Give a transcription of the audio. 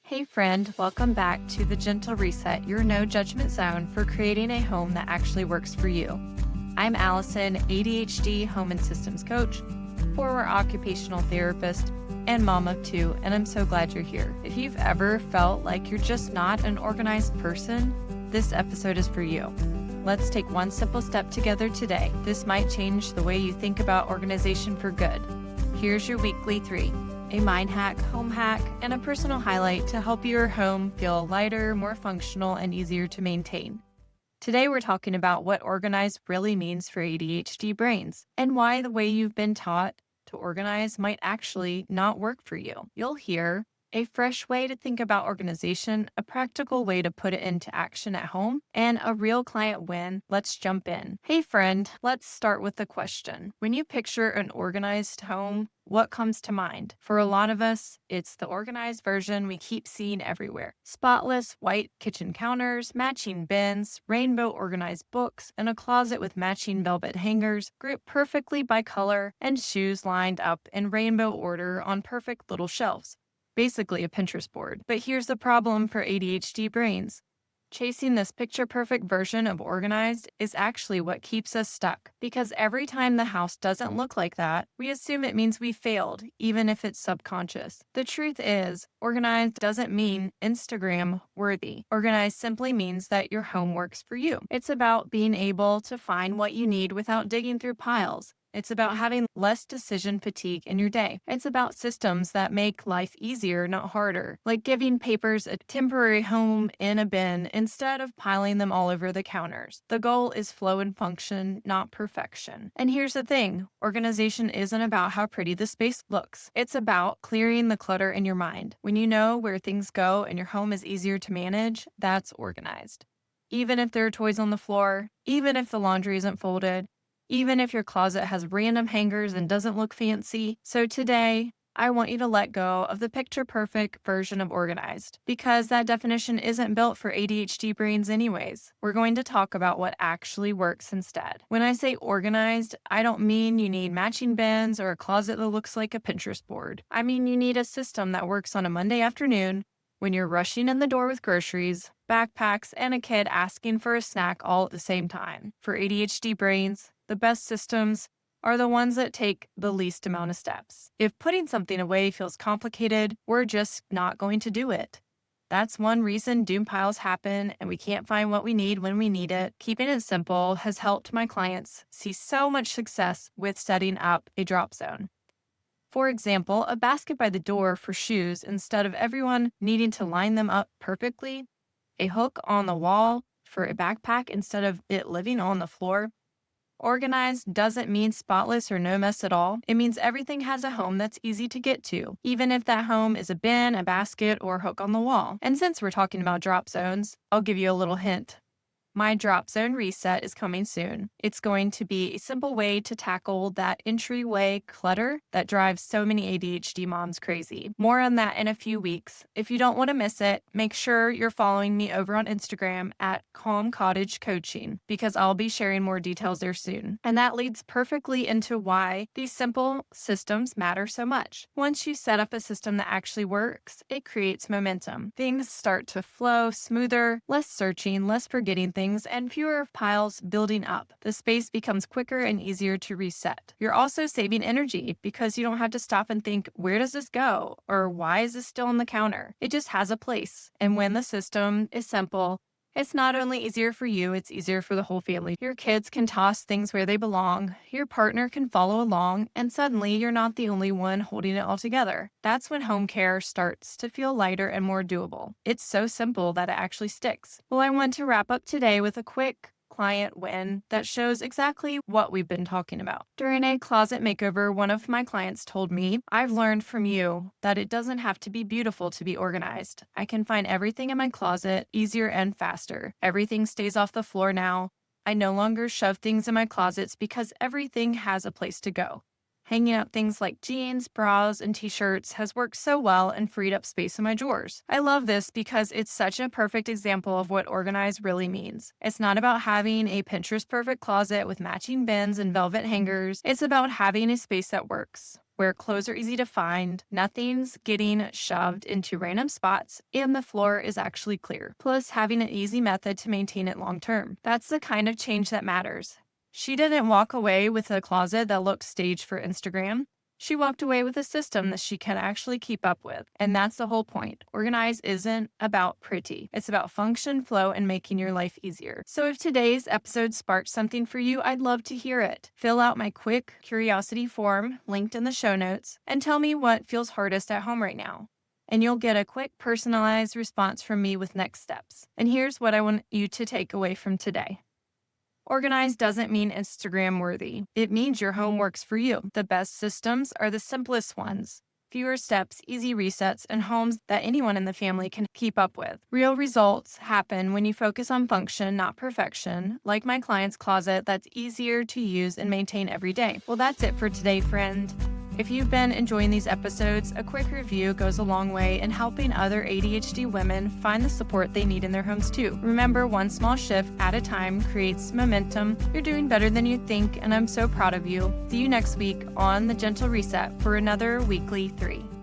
Hey friend, welcome back to the Gentle Reset, your no judgment zone for creating a home that actually works for you. I'm Allison, ADHD home and systems coach, former occupational therapist, and mom of two, and I'm so glad you're here. If you've ever felt like you're just not an organized person, this episode is for you. Let's take one simple step together today. This might change the way you think about organization for good. Here's your weekly 3. A mind hack, home hack, and a personal highlight to help your home feel lighter, more functional, and easier to maintain. Today, we're talking about what organized really means for ADHD brains and why the way you've been taught to organize might actually not work for you. You'll hear a fresh way to think about organization, a practical way to put it into action at home, and a real client win. Let's jump in. Hey friend, let's start with the question. When you picture an organized home, what comes to mind? For a lot of us, it's the organized version we keep seeing everywhere. Spotless white kitchen counters, matching bins, rainbow organized books, and a closet with matching velvet hangers grouped perfectly by color, and shoes lined up in rainbow order on perfect little shelves. Basically a Pinterest board. But here's the problem for ADHD brains. Chasing this picture-perfect version of organized is actually what keeps us stuck. Because every time the house doesn't look like that, we assume it means we failed, even if it's subconscious. The truth is, organized doesn't mean Instagram worthy. Organized simply means that your home works for you. It's about being able to find what you need without digging through piles. It's about having less decision fatigue in your day. It's about systems that make life easier, not harder, like giving papers a temporary home in a bin instead of piling them all over the counters. The goal is flow and function, not perfection. And here's the thing, organization isn't about how pretty the space looks. It's about clearing the clutter in your mind. When you know where things go and your home is easier to manage, that's organized. Even if there are toys on the floor, even if the laundry isn't folded, even if your closet has random hangers and doesn't look fancy. So today, I want you to let go of the picture-perfect version of organized, because that definition isn't built for ADHD brains anyways. We're going to talk about what actually works instead. When I say organized, I don't mean you need matching bins or a closet that looks like a Pinterest board. I mean you need a system that works on a Monday afternoon when you're rushing in the door with groceries, backpacks, and a kid asking for a snack all at the same time. For ADHD brains, the best systems are the ones that take the least amount of steps. If putting something away feels complicated, we're just not going to do it. That's one reason doom piles happen and we can't find what we need when we need it. Keeping it simple has helped my clients see so much success with setting up a drop zone. For example, a basket by the door for shoes instead of everyone needing to line them up perfectly, a hook on the wall for a backpack instead of it living on the floor. Organized doesn't mean spotless or no mess at all. It means everything has a home that's easy to get to, even if that home is a bin, a basket, or a hook on the wall. And since we're talking about drop zones, I'll give you a little hint. My drop zone reset is coming soon. It's going to be a simple way to tackle that entryway clutter that drives so many ADHD moms crazy. More on that in a few weeks. If you don't want to miss it, make sure you're following me over on Instagram at Calm Cottage Coaching, because I'll be sharing more details there soon. And that leads perfectly into why these simple systems matter so much. Once you set up a system that actually works, it creates momentum. Things start to flow smoother, less searching, less forgetting things, and fewer piles building up. The space becomes quicker and easier to reset. You're also saving energy because you don't have to stop and think, where does this go? Or why is this still on the counter? It just has a place. And when the system is simple, it's not only easier for you, it's easier for the whole family. Your kids can toss things where they belong, your partner can follow along, and suddenly you're not the only one holding it all together. That's when home care starts to feel lighter and more doable. It's so simple that it actually sticks. Well, I want to wrap up today with a quick client win that shows exactly what we've been talking about. During a closet makeover, one of my clients told me, I've learned from you that it doesn't have to be beautiful to be organized. I can find everything in my closet easier and faster. Everything stays off the floor now. I no longer shove things in my closets because everything has a place to go. Hanging up things like jeans, bras, and t-shirts has worked so well and freed up space in my drawers. I love this because it's such a perfect example of what organized really means. It's not about having a Pinterest perfect closet with matching bins and velvet hangers. It's about having a space that works. where clothes are easy to find, nothing's getting shoved into random spots, and the floor is actually clear. Plus, having an easy method to maintain it long term. That's the kind of change that matters. She didn't walk away with a closet that looked staged for Instagram. She walked away with a system that she can actually keep up with. And that's the whole point. Organize isn't about pretty. It's about function, flow, and making your life easier. So if today's episode sparked something for you, I'd love to hear it. Fill out my quick curiosity form linked in the show notes and tell me what feels hardest at home right now. And you'll get a quick personalized response from me with next steps. And here's what I want you to take away from today. Organized doesn't mean Instagram worthy. It means your home works for you. The best systems are the simplest ones. Fewer steps, easy resets, and homes that anyone in the family can keep up with. Real results happen when you focus on function, not perfection, like my client's closet that's easier to use and maintain every day. Well, that's it for today, friend. If you've been enjoying these episodes, a quick review goes a long way in helping other ADHD women find the support they need in their homes too. Remember, one small shift at a time creates momentum. You're doing better than you think, and I'm so proud of you. See you next week on The Gentle Reset for another weekly 3.